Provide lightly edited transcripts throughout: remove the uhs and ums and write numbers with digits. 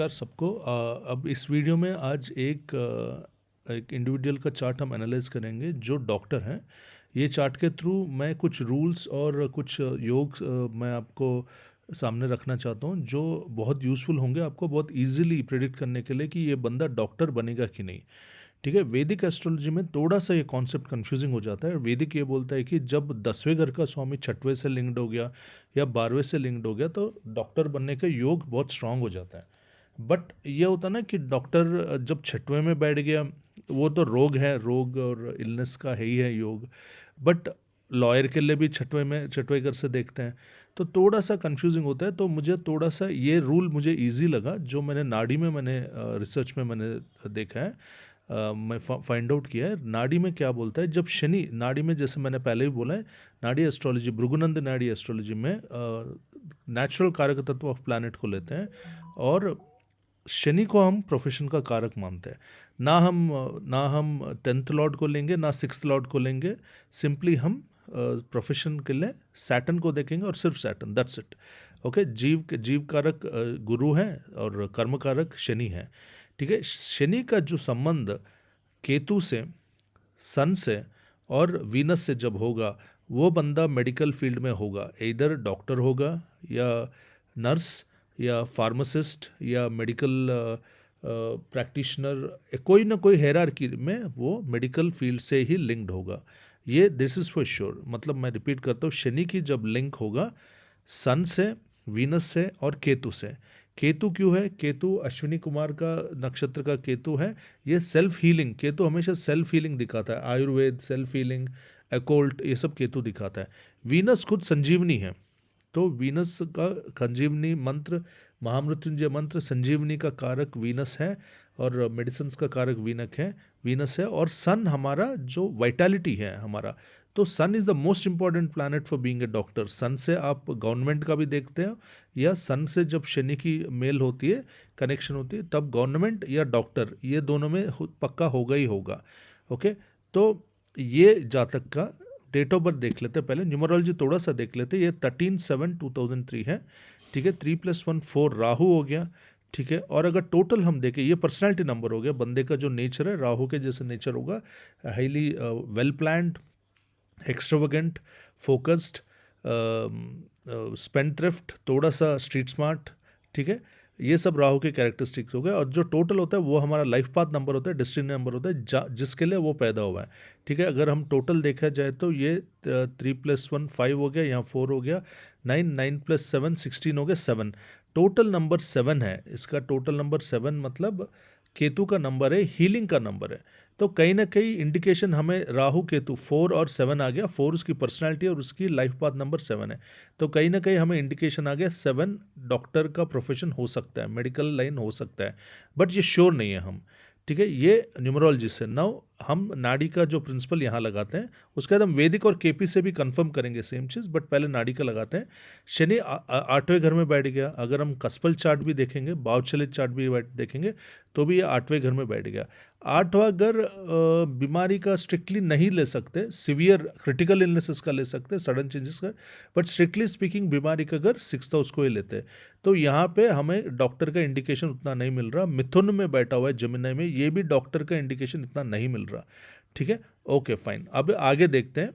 नमस्कार सबको। अब इस वीडियो में आज एक इंडिविजुअल का चार्ट हम एनालाइज करेंगे जो डॉक्टर हैं। ये चार्ट के थ्रू मैं कुछ रूल्स और कुछ योग मैं आपको सामने रखना चाहता हूँ जो बहुत यूज़फुल होंगे आपको बहुत इजीली प्रेडिक्ट करने के लिए कि ये बंदा डॉक्टर बनेगा कि नहीं। ठीक है, वैदिक एस्ट्रोलॉजी में थोड़ा सा ये कॉन्सेप्ट कंफ्यूजिंग हो जाता है। वैदिक ये बोलता है कि जब 10वें घर का स्वामी 6वें से लिंक्ड हो गया या 12वें से लिंक्ड हो गया तो डॉक्टर बनने का योग बहुत स्ट्रांग हो जाता है। बट ये होता ना कि डॉक्टर जब 6वें में बैठ गया, वो तो रोग है, रोग और इलनेस का है ही है योग। बट लॉयर के लिए भी 6वें घर से देखते हैं, तो थोड़ा सा कंफ्यूजिंग होता है। तो मुझे थोड़ा सा ये रूल मुझे इजी लगा जो मैंने नाड़ी में मैंने रिसर्च में मैंने देखा है। मैं फाइंड आउट किया है नाड़ी में क्या बोलता है। जब शनि नाड़ी में, जैसे मैंने पहले भी बोला है, नाड़ी एस्ट्रोलॉजी, भृगुनंद नाड़ी एस्ट्रोलॉजी में नेचुरल कारक तत्व ऑफ प्लैनेट को लेते हैं और शनि को हम प्रोफेशन का कारक मानते हैं। ना हम 10th लॉर्ड को लेंगे ना 6th लॉर्ड को लेंगे। सिंपली हम प्रोफेशन के लिए सैटर्न को देखेंगे और सिर्फ सैटर्न, दैट्स इट। ओके, जीव कारक गुरु हैं और कर्म कारक शनि है। ठीक है, शनि का जो संबंध केतु से, सन से और वीनस से जब होगा, वो बंदा मेडिकल फील्ड में होगा। इधर डॉक्टर होगा या नर्स या फार्मासिस्ट या मेडिकल प्रैक्टिशनर, कोई ना कोई हेरारकी में वो मेडिकल फील्ड से ही लिंक्ड होगा। ये दिस इज़ फॉर श्योर। मतलब मैं रिपीट करता हूँ, शनि की जब लिंक होगा सन से, वीनस से और केतु से। केतु क्यों है? केतु अश्विनी कुमार का नक्षत्र का केतु है। ये सेल्फ हीलिंग, केतु हमेशा सेल्फ हीलिंग दिखाता है। आयुर्वेद, सेल्फ हीलिंग, अकोल्ट, ये सब केतु दिखाता है। वीनस खुद संजीवनी है, तो वीनस का संजीवनी मंत्र, महामृत्युंजय मंत्र, संजीवनी का कारक वीनस है और मेडिसिन का कारक वीनस है। और सन हमारा जो वाइटैलिटी है हमारा, तो sun is the most important planet for being a doctor. Sun से आप गवर्नमेंट का भी देखते हो, या सन से जब शनि की मेल होती है, कनेक्शन होती है, तब गवर्नमेंट या डॉक्टर, ये दोनों में पक्का होगा ही होगा। ओके, तो ये जातक का डेट ऑफ बर्थ देख लेते हैं। पहले न्यूमरोलॉजी थोड़ा सा देख लेते हैं। ये 13/7/2003 है। ठीक है, 3+1 4 राहु हो गया। ठीक है, और अगर टोटल हम देखें, ये पर्सनालिटी नंबर हो गया। बंदे का जो नेचर है, राहु के जैसे नेचर होगा, highly well planned, एक्स्ट्रोवेगेंट, focused, spendthrift, थोड़ा सा स्ट्रीट स्मार्ट। ठीक है, ये सब राहु के कैरेक्टरिस्टिक्स हो गए। और जो टोटल होता है वो हमारा लाइफ पाथ नंबर होता है, डेस्टिनी नंबर होता है, जिसके लिए वो पैदा हुआ है। ठीक है, अगर हम टोटल देखा जाए तो ये 3+1 5 हो गया, यहाँ 4 हो गया, 9, 9+7 16 हो गया, 7। टोटल नंबर 7 है इसका। टोटल नंबर 7 मतलब केतु का नंबर है, हीलिंग का नंबर है। तो कहीं ना कहीं इंडिकेशन हमें राहु केतु 4 और 7 आ गया। 4 उसकी पर्सनालिटी और उसकी लाइफ पाथ नंबर 7 है। तो कहीं ना कहीं हमें इंडिकेशन आ गया 7 डॉक्टर का प्रोफेशन हो सकता है, मेडिकल लाइन हो सकता है, बट ये श्योर नहीं है हम। ठीक है, ये न्यूमरोलॉजी से। नाउ हम नाड़ी का जो प्रिंसिपल यहाँ लगाते हैं, उसके बाद हम वैदिक और केपी से भी कंफर्म करेंगे सेम चीज़, बट पहले नाड़ी का लगाते हैं। शनि 8वें घर में बैठ गया। अगर हम कस्पल चार्ट भी देखेंगे, बावचलित चार्ट भी देखेंगे, तो भी ये 8वें घर में बैठ गया। 8वां घर बीमारी का स्ट्रिक्टली नहीं ले सकते, सिवियर क्रिटिकल इलनेसेस का ले सकते, सडन चेंजेस का, बट स्ट्रिक्टली स्पीकिंग बीमारी का घर 6th हाउस को ही लेते हैं। तो यहाँ पे हमें डॉक्टर का इंडिकेशन उतना नहीं मिल रहा। मिथुन में बैठा हुआ है, जमिनी में, ये भी डॉक्टर का इंडिकेशन इतना नहीं मिल रहा। ठीक है, ओके फाइन। अब आगे देखते हैं।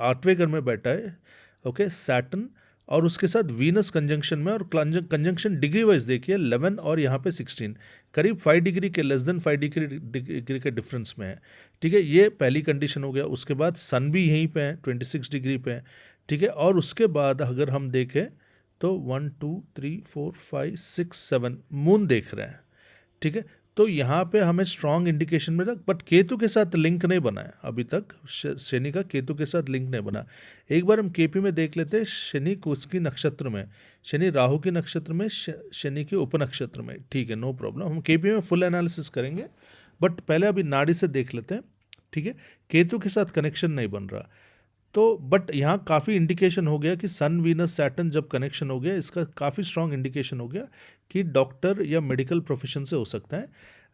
8वें घर में बैठा है, ओके, सैटर्न, और उसके साथ वीनस कंजंक्शन में, और कंजंक्शन डिग्री वाइज देखिए 11 और यहाँ पे 16, करीब 5 डिग्री के, लेस देन 5 डिग्री के डिफरेंस में है। ठीक है, ये पहली कंडीशन हो गया। उसके बाद सन भी यहीं पे है, 26 डिग्री पे है। ठीक है, और उसके बाद अगर हम देखें तो 1 2 3 4 5 6 7 मून देख रहे हैं। ठीक है, तो यहाँ पे हमें स्ट्रॉन्ग इंडिकेशन मिला, बट केतु के साथ लिंक नहीं बना है अभी तक। शनि का केतु के साथ लिंक नहीं बना। एक बार हम केपी में देख लेते हैं। शनि किसकी नक्षत्र में? शनि राहु के नक्षत्र में, शनि के उपनक्षत्र में। ठीक है, नो प्रॉब्लम, हम केपी में फुल एनालिसिस करेंगे, बट पहले अभी नाड़ी से देख लेते हैं। ठीक है, केतु के साथ कनेक्शन नहीं बन रहा, तो बट यहाँ काफ़ी इंडिकेशन हो गया कि सन वीनस सैटर्न जब कनेक्शन हो गया, इसका काफ़ी स्ट्रॉन्ग इंडिकेशन हो गया कि डॉक्टर या मेडिकल प्रोफेशन से हो सकता है।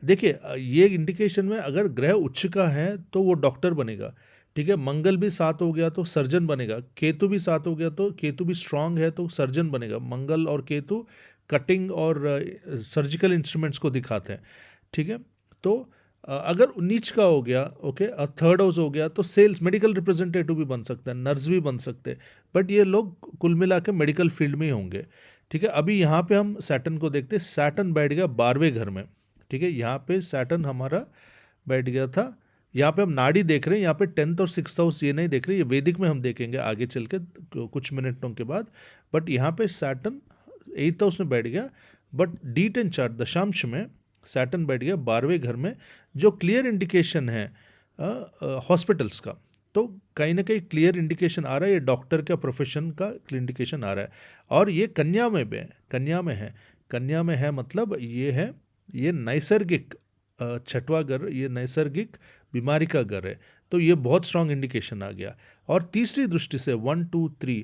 देखिए, ये इंडिकेशन में अगर ग्रह उच्च का है तो वो डॉक्टर बनेगा। ठीक है, मंगल भी 7 हो गया तो सर्जन बनेगा, केतु भी 7 हो गया तो केतु भी स्ट्रांग है तो सर्जन बनेगा। मंगल और केतु कटिंग और सर्जिकल इंस्ट्रूमेंट्स को दिखाते हैं, ठीक है। तो अगर नीच का हो गया, ओके, थर्ड हाउस हो गया, तो सेल्स, मेडिकल रिप्रेजेंटेटिव भी बन सकते हैं, नर्स भी बन सकते हैं, बट ये लोग कुल मिला के मेडिकल फील्ड में ही होंगे, ठीक है। अभी यहाँ पे हम सैटर्न को देखते हैं, सैटर्न बैठ गया 12वें घर में, ठीक है। यहाँ पे सैटर्न हमारा बैठ गया था, यहाँ पे हम नाड़ी देख रहे हैं, यहाँ पे 10th और 6th हाउस ये नहीं देख रहे, ये वैदिक में हम देखेंगे आगे चल के कुछ मिनटों के बाद। बट यहाँ पे सैटर्न 8th हाउस में बैठ गया, बट D10 चार्ट दशांश में सैटर्न बैठ गया 12वें घर में, जो क्लियर इंडिकेशन है हॉस्पिटल्स का। तो कहीं ना कहीं क्लियर इंडिकेशन आ रहा है, ये डॉक्टर का प्रोफेशन का इंडिकेशन आ रहा है। और ये कन्या में भी है, कन्या में है मतलब ये है, ये नैसर्गिक छठवां घर, ये नैसर्गिक बीमारी का घर है, तो ये बहुत स्ट्रांग इंडिकेशन आ गया। और तीसरी दृष्टि से 1 2 3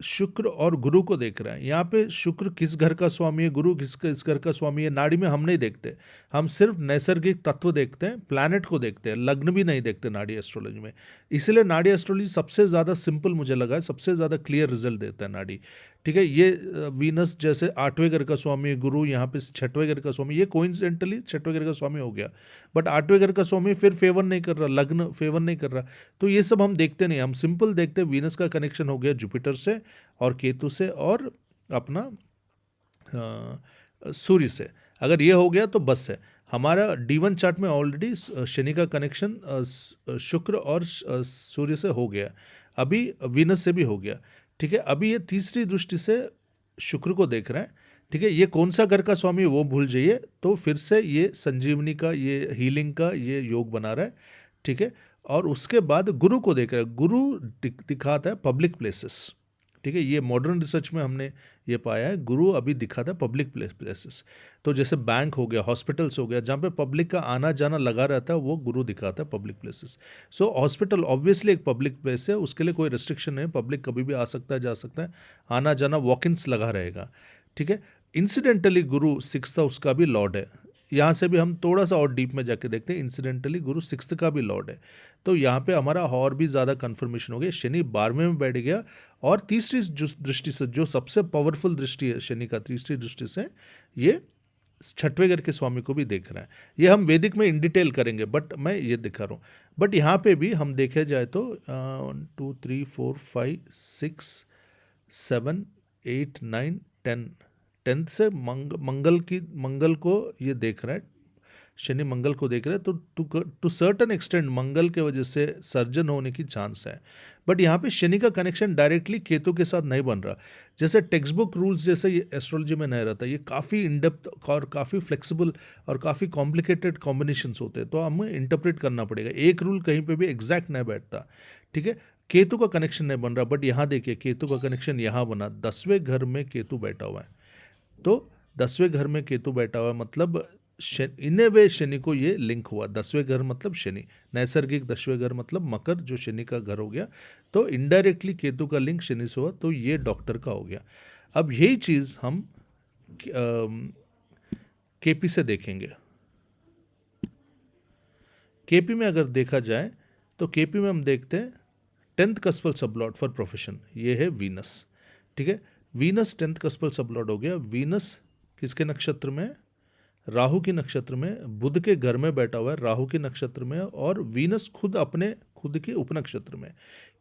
शुक्र और गुरु को देख रहे हैं। यहाँ पे शुक्र किस घर का स्वामी है, गुरु किस घर का स्वामी है, नाड़ी में हम नहीं देखते, हम सिर्फ नैसर्गिक तत्व देखते हैं, प्लैनेट को देखते हैं, लग्न भी नहीं देखते नाड़ी एस्ट्रोलॉजी में। इसलिए नाड़ी एस्ट्रोलॉजी सबसे ज़्यादा सिंपल मुझे लगा है, सबसे ज़्यादा क्लियर रिजल्ट देता है नाड़ी, ठीक है। ये वीनस जैसे 8वें घर का स्वामी, गुरु यहाँ पे 6वें घर का स्वामी, ये कोइंसिडेंटली 6वें घर का स्वामी हो गया, बट 8वें घर का स्वामी फिर फेवर नहीं कर रहा, लग्न फेवर नहीं कर रहा। तो ये सब हम देखते नहीं, हम सिंपल देखते हैं वीनस का कनेक्शन हो गया जुपिटर से और केतु से और अपना सूर्य से। अगर ये हो गया तो बस है, हमारा D1 चार्ट में ऑलरेडी शनि का कनेक्शन शुक्र और सूर्य से हो गया, अभी वीनस से भी हो गया, ठीक है। अभी ये तीसरी दृष्टि से शुक्र को देख रहे हैं, ठीक है। ये कौन सा घर का स्वामी है वो भूल जाइए, तो फिर से ये संजीवनी का, ये हीलिंग का ये योग बना रहा है, ठीक है। और उसके बाद गुरु को देख रहे हैं, गुरु दिखाता है पब्लिक प्लेसेस, ठीक है। ये मॉडर्न रिसर्च में हमने ये पाया है, गुरु अभी दिखाता है पब्लिक प्लेसेस। तो जैसे बैंक हो गया, हॉस्पिटल्स हो गया, जहाँ पे पब्लिक का आना जाना लगा रहता है, वो गुरु दिखाता है पब्लिक प्लेसेस। सो हॉस्पिटल ऑब्वियसली एक पब्लिक प्लेस है, उसके लिए कोई रिस्ट्रिक्शन नहीं है, पब्लिक कभी भी आ सकता है, जा सकता है, आना जाना वॉक-इन्स लगा रहेगा, ठीक है। इंसिडेंटली गुरु 6th हाउस का भी लॉर्ड है, यहाँ से भी हम थोड़ा सा और डीप में जाके देखते हैं, इंसिडेंटली गुरु 6th का भी लॉर्ड है। तो यहाँ पे हमारा और भी ज़्यादा कन्फर्मेशन हो गया, शनि 12वें में बैठ गया। और तीसरी दृष्टि से जो सबसे पावरफुल दृष्टि है शनि का, तीसरी दृष्टि से ये 6वें घर के स्वामी को भी देख रहा है। ये हम वैदिक में इन डिटेल करेंगे, बट मैं ये दिखा रहा हूँ। बट यहाँ पे भी हम देखे जाए तो 1 2 3 4 5 6 7 8 9 10, 10th से मंगल को ये देख रहा है, शनि मंगल को देख रहा है, तो टू सर्टन एक्सटेंट मंगल के वजह से सर्जन होने की चांस है। बट यहाँ पे शनि का कनेक्शन डायरेक्टली केतु के साथ नहीं बन रहा, जैसे टेक्स्ट बुक रूल्स जैसे ये एस्ट्रोलॉजी में नहीं रहता, ये काफ़ी इनडेप्थ और काफ़ी फ्लेक्सिबल और काफ़ी कॉम्प्लिकेटेड कॉम्बिनेशंस होते हैं, तो हमें इंटरप्रेट करना पड़ेगा, एक रूल कहीं पे भी एग्जैक्ट नहीं बैठता, ठीक है। केतु का कनेक्शन नहीं बन रहा, बट यहाँ देखिए केतु का कनेक्शन यहाँ बना, 10वें घर में केतु बैठा हुआ है। तो 10वें घर में केतु बैठा हुआ मतलब इन ए वे शनि को ये लिंक हुआ, 10वें घर मतलब शनि, नैसर्गिक 10वें घर मतलब मकर, जो शनि का घर हो गया, तो इनडायरेक्टली केतु का लिंक शनि से हुआ, तो ये डॉक्टर का हो गया। अब यही चीज़ हम केपी से देखेंगे। केपी में अगर देखा जाए तो केपी में हम देखते हैं 10th कस्पल सबलॉर्ड फॉर प्रोफेशन, ये है वीनस, ठीक है। वीनस 10th कस्पल सबलॉर्ड हो गया। वीनस किसके नक्षत्र में, राहु के नक्षत्र में, बुध के घर में बैठा हुआ है, राहु के नक्षत्र में, और वीनस खुद के उपनक्षत्र में।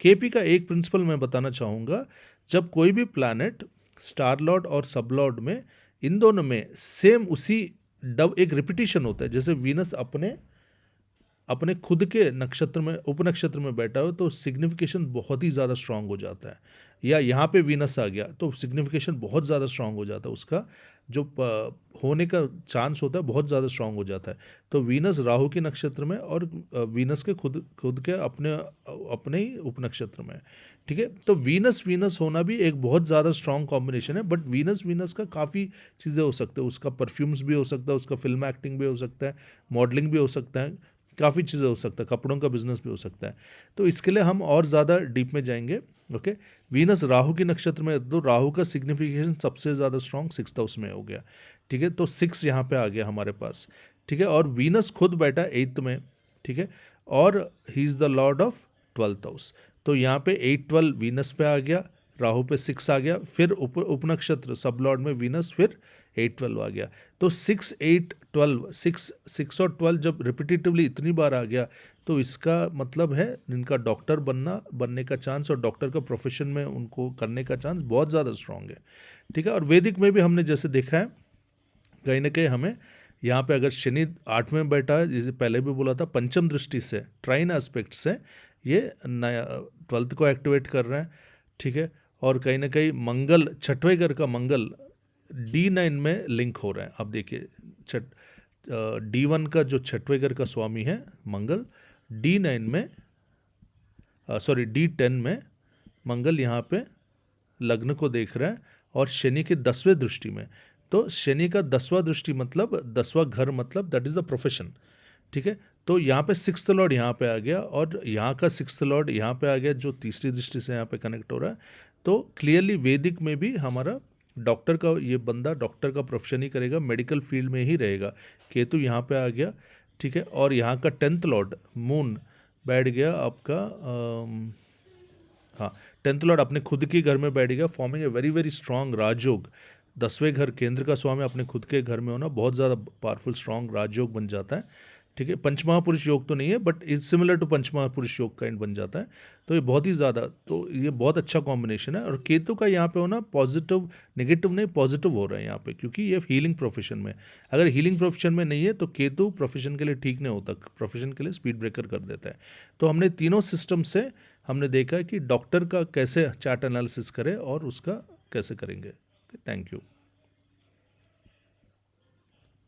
केपी का एक प्रिंसिपल मैं बताना चाहूँगा, जब कोई भी प्लैनेट स्टार लॉर्ड और सब लॉर्ड में, इन दोनों में सेम उसी एक रिपीटिशन होता है, जैसे वीनस अपने खुद के नक्षत्र में, उपनक्षत्र में बैठा हो, तो सिग्निफिकेशन बहुत ही ज़्यादा स्ट्रांग हो जाता है, या यहाँ पे वीनस आ गया तो सिग्निफिकेशन बहुत ज़्यादा स्ट्रांग हो जाता है, उसका जो होने का चांस होता है बहुत ज़्यादा स्ट्रांग हो जाता है। तो वीनस राहु के नक्षत्र में और वीनस के खुद के अपने ही उपनक्षत्र में, ठीक है। तो वीनस होना भी एक बहुत ज़्यादा स्ट्रांग कॉम्बिनेशन है, बट वीनस का काफ़ी चीज़ें हो सकते हैं, उसका परफ्यूम्स भी हो सकता है, उसका फिल्म एक्टिंग भी हो सकता है, मॉडलिंग भी हो सकता है, काफ़ी चीज़ें हो सकता है, कपड़ों का बिजनेस भी हो सकता है। तो इसके लिए हम और ज़्यादा डीप में जाएंगे, ओके। वीनस राहु के नक्षत्र में, तो राहु का सिग्निफिकेशन सबसे ज़्यादा स्ट्रॉन्ग 6th हाउस में हो गया, ठीक है। तो 6 यहाँ पे आ गया हमारे पास, ठीक है। और वीनस खुद बैठा 8th में, ठीक है, और he is the Lord of 12th house, तो यहाँ पे 8 12 वीनस पे आ गया, राहु पे 6 आ गया, फिर उपनक्षत्र सब लॉर्ड में वीनस फिर 8-12 आ गया। तो 6-8-12, 6 और 12 जब रिपीटेटिवली इतनी बार आ गया तो इसका मतलब है इनका डॉक्टर बनने का चांस और डॉक्टर का प्रोफेशन में उनको करने का चांस बहुत ज़्यादा स्ट्रांग है, ठीक है। और वैदिक में भी हमने जैसे देखा है कहीं ना कहीं हमें यहाँ पे अगर शनि 8 में बैठा है, जैसे पहले भी बोला था, पंचम दृष्टि से, ट्राइन एस्पेक्ट से ये नया 12th को एक्टिवेट कर रहे हैं, ठीक है। और कहीं ना कहीं मंगल, छठवें घर का मंगल D9 में लिंक हो रहा है। अब देखिए D1 का जो छठवें घर का स्वामी है मंगल, D9 में D10 में मंगल यहाँ पे लग्न को देख रहा है और शनि के 10वें दृष्टि में। तो शनि का 10वां दृष्टि मतलब 10वां घर मतलब दैट इज द प्रोफेशन, ठीक है। तो यहाँ पे 6th लॉर्ड यहाँ पे आ गया और यहाँ का 6th लॉर्ड यहाँ पे आ गया जो तीसरी दृष्टि से यहाँ पे कनेक्ट हो रहा है। तो क्लियरली वैदिक में भी हमारा डॉक्टर का ये बंदा डॉक्टर का प्रोफेशन ही करेगा, मेडिकल फील्ड में ही रहेगा। केतु यहाँ पे आ गया, ठीक है। और यहाँ का 10th लॉर्ड मून बैठ गया आपका हाँ 10th लॉर्ड अपने खुद के घर में बैठ गया, forming a very very strong राजयोग। 10वें घर केंद्र का स्वामी अपने खुद के घर में होना बहुत ज़्यादा पावरफुल स्ट्रांग राजयोग बन जाता है, ठीक है। पंचमहापुरुष योग तो नहीं है बट इज सिमिलर टू पंचमहापुरुष योग काइंड बन जाता है। तो ये बहुत ही ज़्यादा, तो ये बहुत अच्छा कॉम्बिनेशन है। और केतु का यहाँ पे होना पॉजिटिव, नेगेटिव नहीं पॉजिटिव हो रहा है यहाँ पे, क्योंकि ये हीलिंग प्रोफेशन में, अगर हीलिंग प्रोफेशन में नहीं है तो केतु प्रोफेशन के लिए ठीक नहीं होता, प्रोफेशन के लिए स्पीड ब्रेकर कर देता है। तो हमने तीनों सिस्टम से हमने देखा है कि डॉक्टर का कैसे चार्ट एनालिसिस करें और उसका कैसे करेंगे। Thank you.